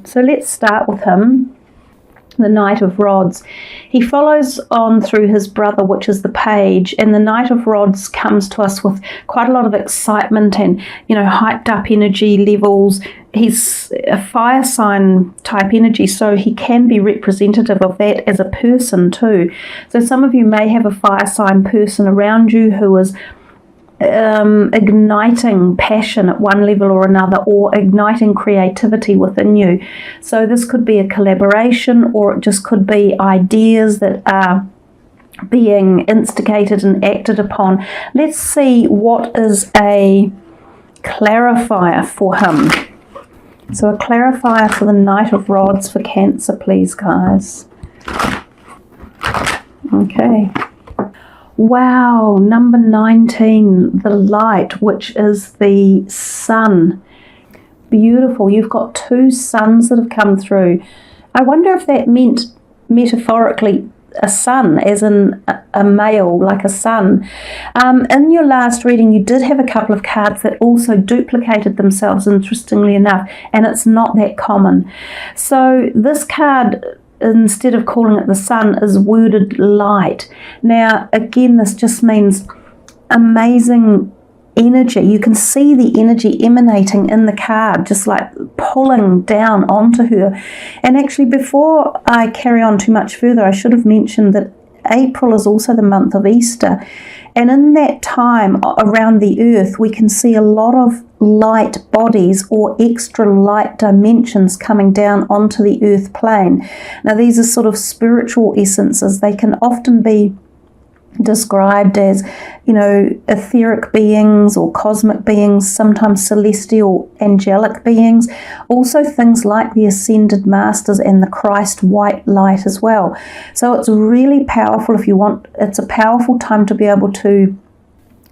So let's start with him, the Knight of Rods. He follows on through his brother, which is the Page, and the Knight of Rods comes to us with quite a lot of excitement and, hyped up energy levels. He's a fire sign type energy, so he can be representative of that as a person too. So some of you may have a fire sign person around you who is igniting passion at one level or another, or igniting creativity within you. So this could be a collaboration, or it just could be ideas that are being instigated and acted upon. Let's see what is a clarifier for him. So a clarifier for the Knight of Rods for Cancer, please, guys. Okay. Wow, number 19, the light, which is the sun. Beautiful. You've got two suns that have come through. I wonder if that meant metaphorically a sun, as in a male, like a sun. In your last reading, you did have a couple of cards that also duplicated themselves, interestingly enough, and it's not that common. So this card, instead of calling it the sun, is worded light. Now, again, this just means amazing energy. You can see the energy emanating in the card, just like pulling down onto her. And actually, before I carry on too much further, I should have mentioned that April is also the month of Easter. And in that time around the earth, we can see a lot of light bodies or extra light dimensions coming down onto the earth plane. Now, these are sort of spiritual essences. They can often be described as, etheric beings or cosmic beings, sometimes celestial angelic beings, also things like the ascended masters and the Christ white light as well. So it's really powerful if you want. It's a powerful time to be able to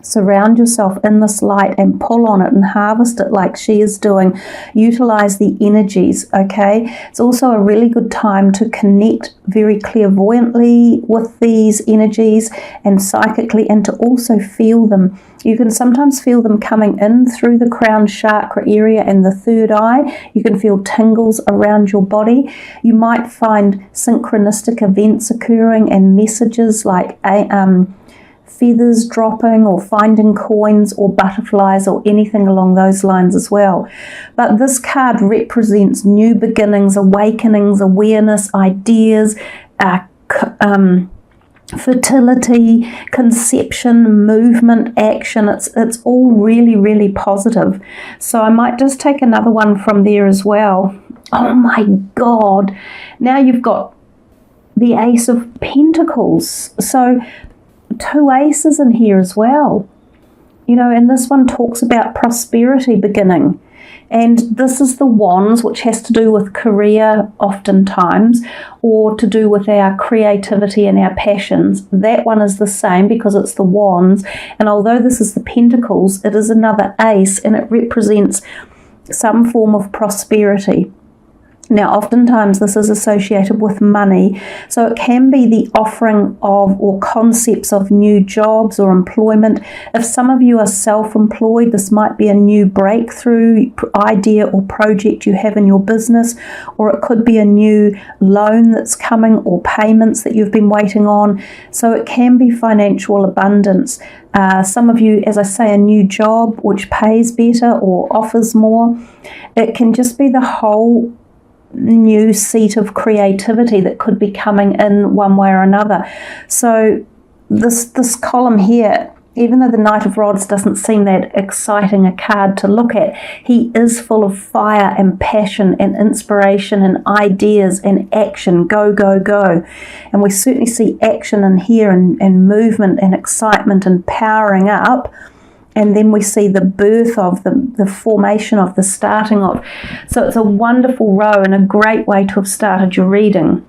surround yourself in this light and pull on it and harvest it like she is doing. Utilize the energies, okay? It's also a really good time to connect very clairvoyantly with these energies and psychically, and to also feel them. You can sometimes feel them coming in through the crown chakra area and the third eye. You can feel tingles around your body. You might find synchronistic events occurring and messages like feathers dropping or finding coins or butterflies or anything along those lines as well. But this card represents new beginnings, awakenings, awareness, ideas, fertility, conception, movement, action. It's all really, really positive. So I might just take another one from there as well. Oh my God. Now you've got the Ace of Pentacles. So two aces in here as well. And this one talks about prosperity beginning. And this is the Wands, which has to do with career oftentimes, or to do with our creativity and our passions. That one is the same because it's the Wands. And although this is the Pentacles, it is another ace, and it represents some form of prosperity. Now, oftentimes this is associated with money, so it can be the offering of or concepts of new jobs or employment. If some of you are self-employed, this might be a new breakthrough idea or project you have in your business, or it could be a new loan that's coming or payments that you've been waiting on. So it can be financial abundance. Some of you, as I say, a new job which pays better or offers more. It can just be the whole new seat of creativity that could be coming in one way or another. So this column here, even though the Knight of Rods doesn't seem that exciting a card to look at, he is full of fire and passion and inspiration and ideas and action. Go, go, go. And we certainly see action in here and movement and excitement and powering up. And then we see the birth of the formation of, the starting of. So it's a wonderful row and a great way to have started your reading.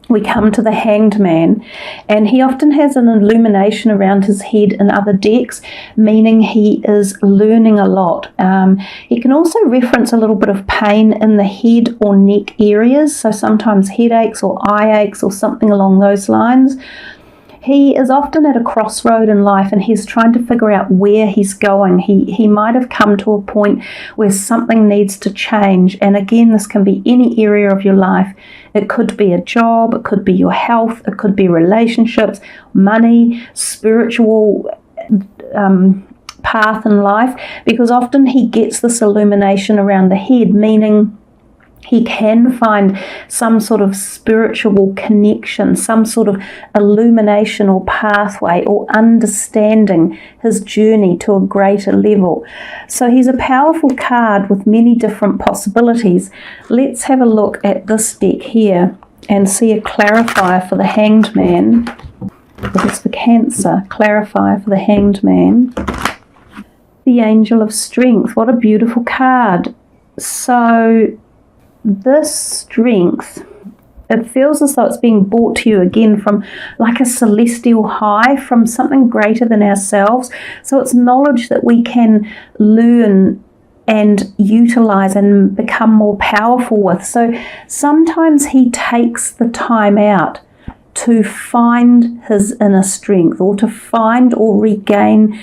We come to the Hanged Man, and he often has an illumination around his head in other decks, meaning he is learning a lot. He can also reference a little bit of pain in the head or neck areas, so sometimes headaches or eye aches or something along those lines. He is often at a crossroad in life and he's trying to figure out where he's going. He might have come to a point where something needs to change. And again, this can be any area of your life. It could be a job, it could be your health, it could be relationships, money, spiritual path in life, because often he gets this illumination around the head, meaning he can find some sort of spiritual connection, some sort of illumination or pathway or understanding his journey to a greater level. So he's a powerful card with many different possibilities. Let's have a look at this deck here and see a clarifier for the Hanged Man. This is for Cancer. Clarifier for the Hanged Man. The Angel of Strength. What a beautiful card. So this strength, it feels as though it's being brought to you again from like a celestial high, from something greater than ourselves. So it's knowledge that we can learn and utilize and become more powerful with. So sometimes he takes the time out to find his inner strength, or to find or regain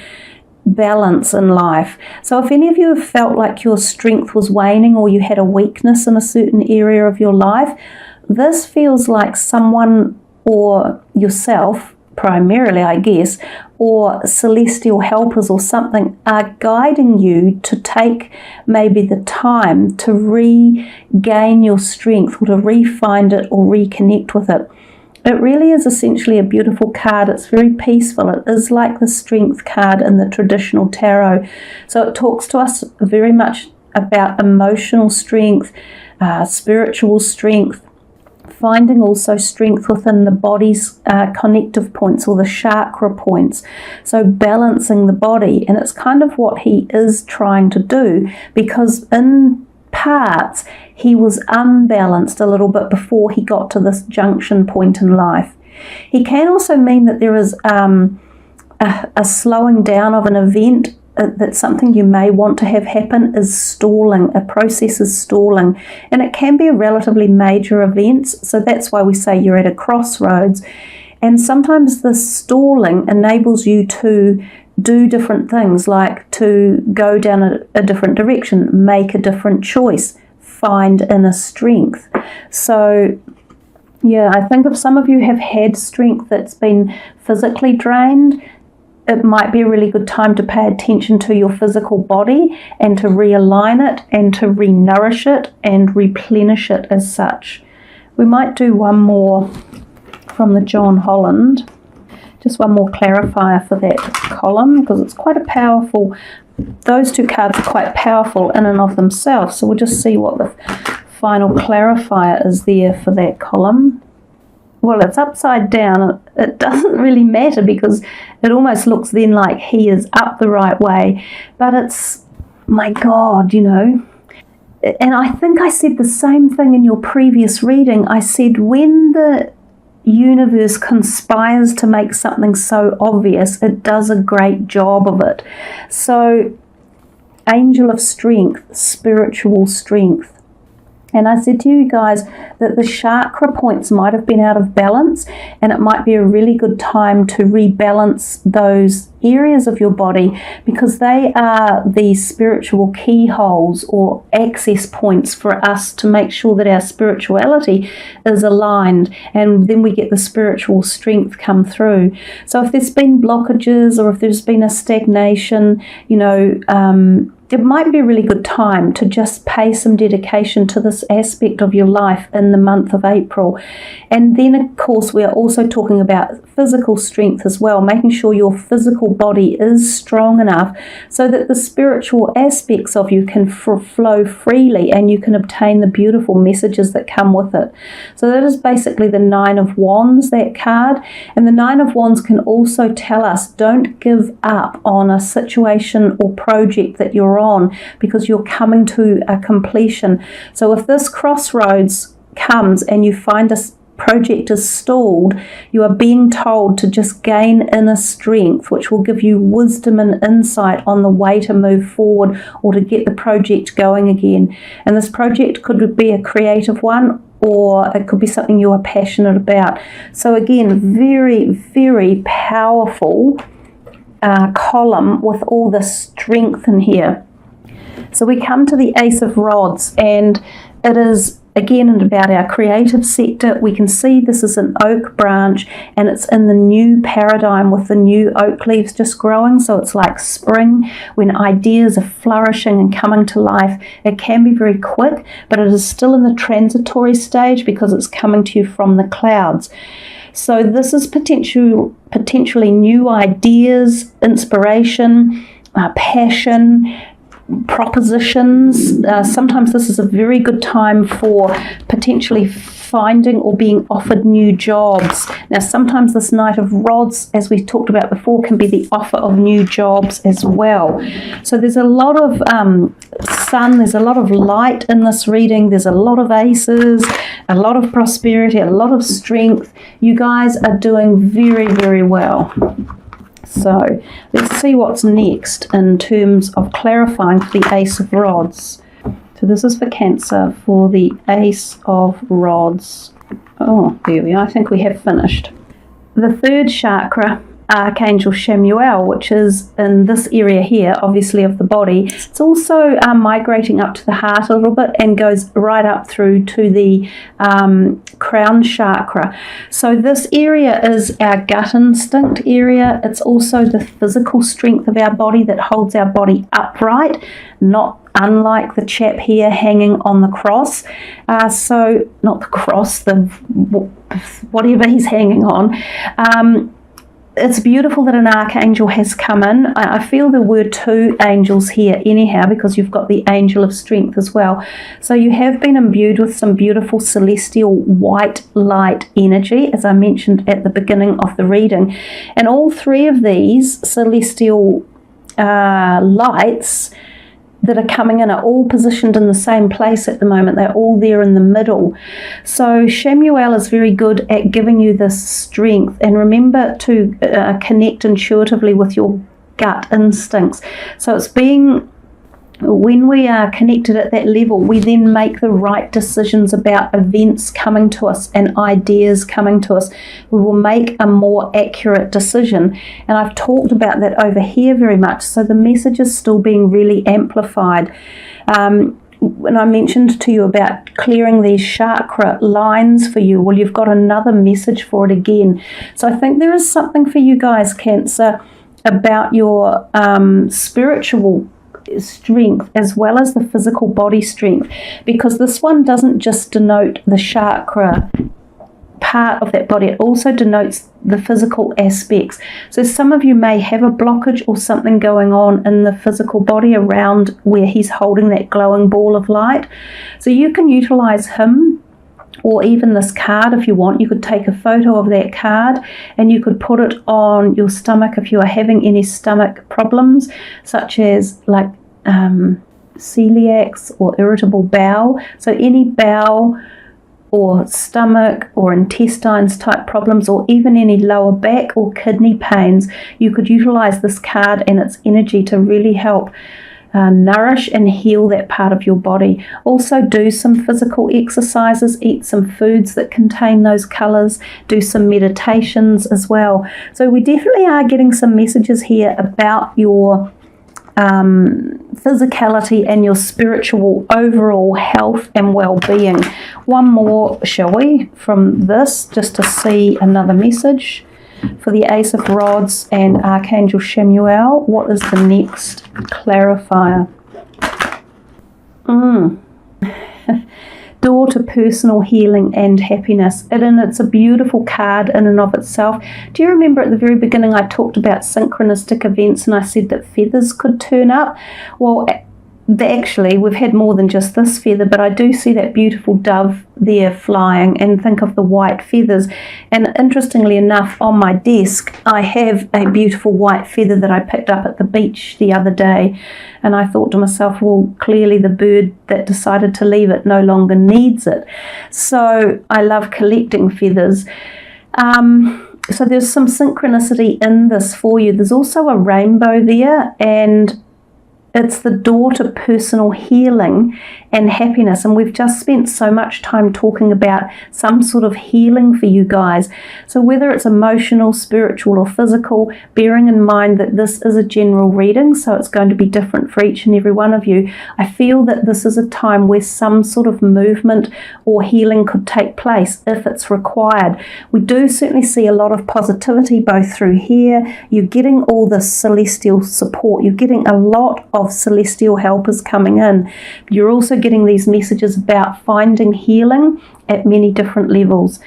balance in life. So if any of you have felt like your strength was waning, or you had a weakness in a certain area of your life, this feels like someone, or yourself primarily, I guess, or celestial helpers or something, are guiding you to take maybe the time to regain your strength, or to re-find it or reconnect with it. It really is essentially a beautiful card. It's very peaceful. It is like the Strength card in the traditional tarot. So it talks to us very much about emotional strength, spiritual strength, finding also strength within the body's connective points, or the chakra points. So balancing the body. And it's kind of what he is trying to do, because in parts he was unbalanced a little bit before he got to this junction point in life. He can also mean that there is a slowing down of an event, that something you may want to have happen is stalling, a process is stalling, and it can be a relatively major event. So that's why we say you're at a crossroads. And sometimes this stalling enables you to do different things, like to go down a different direction, make a different choice, find inner strength. So yeah, I think if some of you have had strength that's been physically drained, it might be a really good time to pay attention to your physical body and to realign it and to re-nourish it and replenish it as such. We might do one more from the John Holland. Just one more clarifier for that column, because it's quite a powerful, those two cards are quite powerful in and of themselves. So we'll just see what the final clarifier is there for that column. Well, it's upside down. It doesn't really matter, because it almost looks then like he is up the right way. But it's, my God, you know. And I think I said the same thing in your previous reading. I said when the universe conspires to make something so obvious, it does a great job of it. So, Angel of Strength, spiritual strength. And I said to you guys that the chakra points might have been out of balance, and it might be a really good time to rebalance those areas of your body, because they are the spiritual keyholes or access points for us to make sure that our spirituality is aligned, and then we get the spiritual strength come through. So if there's been blockages, or if there's been a stagnation, you know, it might be a really good time to just pay some dedication to this aspect of your life in the month of April. And then, of course, we are also talking about physical strength as well, making sure your physical body is strong enough so that the spiritual aspects of you can flow freely, and you can obtain the beautiful messages that come with it. So that is basically the Nine of Wands, that card. And the Nine of Wands can also tell us, don't give up on a situation or project that you're on, because you're coming to a completion. So if this crossroads comes and you find a project is stalled, you are being told to just gain inner strength, which will give you wisdom and insight on the way to move forward or to get the project going again. And this project could be a creative one, or it could be something you are passionate about. So again, very, very powerful column with all the strength in here. So we come to the Ace of Rods, and it is again about our creative sector. We can see this is an oak branch, and it's in the new paradigm with the new oak leaves just growing. So it's like spring when ideas are flourishing and coming to life. It can be very quick, but it is still in the transitory stage because it's coming to you from the clouds. So this is potentially new ideas, inspiration, passion, propositions. Sometimes this is a very good time for potentially finding or being offered new jobs. Now sometimes this Knight of Rods, as we talked about before, can be the offer of new jobs as well. So there's a lot of sun, there's a lot of light in this reading, there's a lot of aces, a lot of prosperity, a lot of strength. You guys are doing very, very well. So let's see what's next in terms of clarifying for the Ace of Rods. So this is for Cancer for the Ace of Rods. Oh, there we are. I think we have finished. The third chakra, Archangel Chamuel, which is in this area here, obviously of the body. It's also migrating up to the heart a little bit and goes right up through to the crown chakra. So this area is our gut instinct area. It's also the physical strength of our body that holds our body upright, not unlike the chap here hanging on the cross. So not the cross, the whatever he's hanging on. It's beautiful that an archangel has come in. I feel there were two angels here anyhow, because you've got the angel of strength as well. So you have been imbued with some beautiful celestial white light energy, as I mentioned at the beginning of the reading. And all three of these celestial lights that are coming in are all positioned in the same place at the moment. They're all there in the middle. So Chamuel is very good at giving you this strength. And remember to connect intuitively with your gut instincts. So it's being, when we are connected at that level, we then make the right decisions about events coming to us and ideas coming to us. We will make a more accurate decision. And I've talked about that over here very much. So the message is still being really amplified. When I mentioned to you about clearing these chakra lines for you, well, you've got another message for it again. So I think there is something for you guys, Cancer, about your spiritual strength as well as the physical body strength, because this one doesn't just denote the chakra part of that body, it also denotes the physical aspects. So some of you may have a blockage or something going on in the physical body around where he's holding that glowing ball of light. So you can utilize him, or even this card if you want. You could take a photo of that card and you could put it on your stomach if you are having any stomach problems, such as like celiacs or irritable bowel. So any bowel or stomach or intestines type problems, or even any lower back or kidney pains, you could utilize this card and its energy to really help nourish and heal that part of your body. Also do some physical exercises, eat some foods that contain those colors, do some meditations as well. So we definitely are getting some messages here about your physicality and your spiritual overall health and well-being. One more, shall we, from this, just to see another message for the Ace of Rods and Archangel Chamuel. What is the next clarifier? Door to personal healing and happiness. And it's a beautiful card in and of itself. Do you remember at the very beginning I talked about synchronistic events and I said that feathers could turn up? Well, actually, we've had more than just this feather, but I do see that beautiful dove there flying, and think of the white feathers. And interestingly enough, on my desk, I have a beautiful white feather that I picked up at the beach the other day. And I thought to myself, well, clearly the bird that decided to leave it no longer needs it. So I love collecting feathers. So there's some synchronicity in this for you. There's also a rainbow there, and It's the door to personal healing and happiness. And we've just spent so much time talking about some sort of healing for you guys. So whether it's emotional, spiritual, or physical, bearing in mind that this is a general reading, so it's going to be different for each and every one of you, I feel that this is a time where some sort of movement or healing could take place if it's required. We do certainly see a lot of positivity both through here. You're getting all this celestial support. You're getting a lot of celestial helpers coming in. You're also getting these messages about finding healing at many different levels.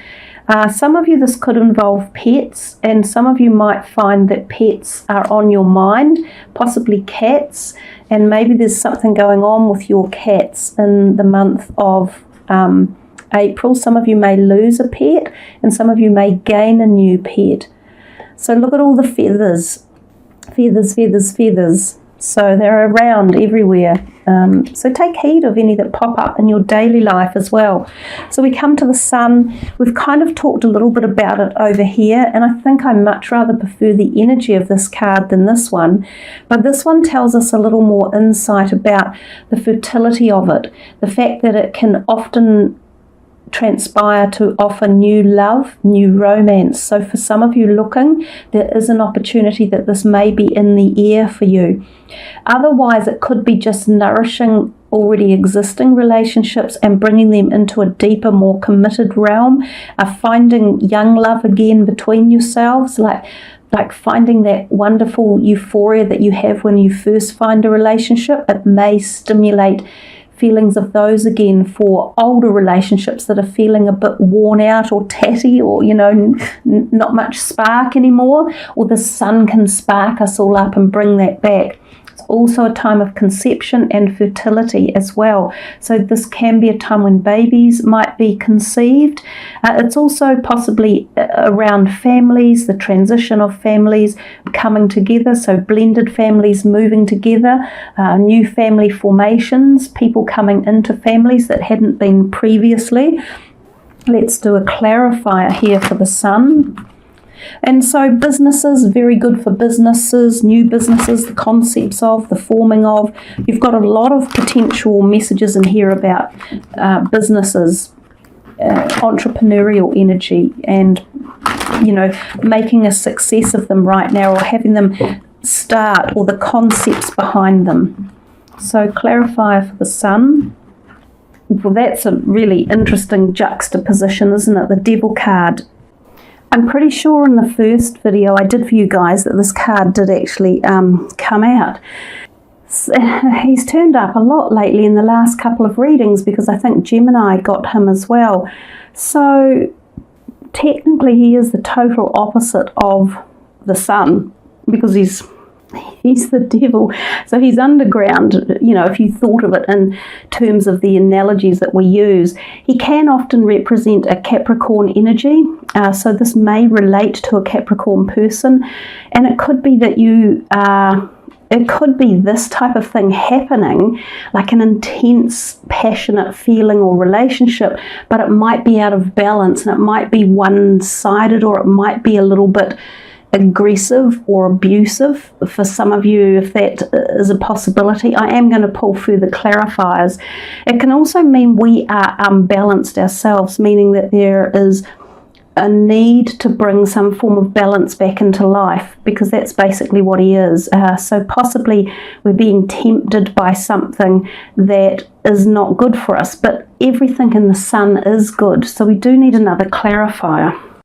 Some of you, this could involve pets, and some of you might find that pets are on your mind, possibly cats, and maybe there's something going on with your cats in the month of April. Some of you may lose a pet, and some of you may gain a new pet. So look at all the feathers. Feathers, feathers, feathers. So they're around everywhere. So take heed of any that pop up in your daily life as well. So we come to the sun. We've kind of talked a little bit about it over here, and I think I much rather prefer the energy of this card than this one. But this one tells us a little more insight about the fertility of it, the fact that it can often transpire to offer new love, new romance. So for some of you looking, there is an opportunity that this may be in the air for you. Otherwise, it could be just nourishing already existing relationships and bringing them into a deeper, more committed realm, finding young love again between yourselves, like finding that wonderful euphoria that you have when you first find a relationship. It may stimulate feelings of those again for older relationships that are feeling a bit worn out or tatty, or not much spark anymore. Or the sun can spark us all up and bring that back. It's also a time of conception and fertility as well. So this can be a time when babies might be conceived. It's also possibly around families, the transition of families coming together, so blended families moving together, new family formations, people coming into families that hadn't been previously. Let's do a clarifier here for the sun. And so businesses, very good for businesses, new businesses, the concepts of, the forming of. You've got a lot of potential messages in here about businesses, entrepreneurial energy, and, making a success of them right now, or having them start, or the concepts behind them. So clarifier for the sun. Well, that's a really interesting juxtaposition, isn't it? The Devil card. I'm pretty sure in the first video I did for you guys that this card did actually come out. He's turned up a lot lately in the last couple of readings because I think Gemini got him as well. So technically he is the total opposite of the sun, because he's the devil. So he's underground, if you thought of it in terms of the analogies that we use. He can often represent a Capricorn energy. So this may relate to a Capricorn person. And it could be that it could be this type of thing happening, like an intense, passionate feeling or relationship, but it might be out of balance, and it might be one-sided, or it might be a little bit aggressive or abusive for some of you, if that is a possibility. I am going to pull further clarifiers. It can also mean we are unbalanced ourselves, meaning that there is a need to bring some form of balance back into life, because that's basically what he is. So possibly we're being tempted by something that is not good for us, but everything in the sun is good. So we do need another clarifier.